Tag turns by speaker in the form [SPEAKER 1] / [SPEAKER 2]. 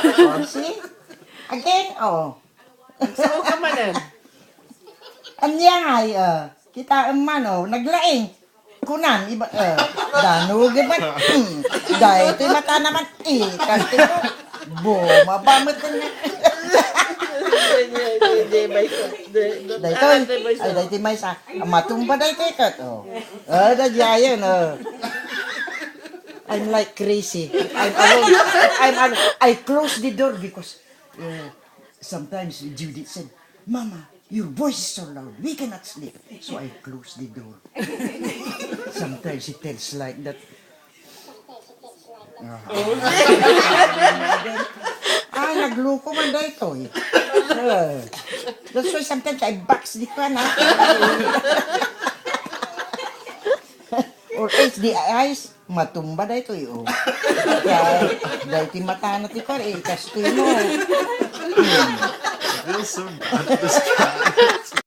[SPEAKER 1] Oh, see? Again, oh.
[SPEAKER 2] Saan ka manan?
[SPEAKER 1] Anyay, kita man, oh, naglaing. Kunan, iba, danugin man, dahil ito'y mata naman, kasi mo, mabamot na. Dahil ito'y may sa, matumba dahil ito'y kat, oh. Dadyayan, I'm like crazy. I'm alone. I close the door because sometimes Judith said, Mama, your voice is so loud. We cannot sleep. So I close the door. Sometimes she tells like that. Nagluko man daw ito eh. That's why sometimes I box the fan, ha? Or else the eyes, matumba daw ito eh. Oh. Kaya, dahil ti mata na ti par eh. Kasto mo.
[SPEAKER 3] I feel so bad for this cat.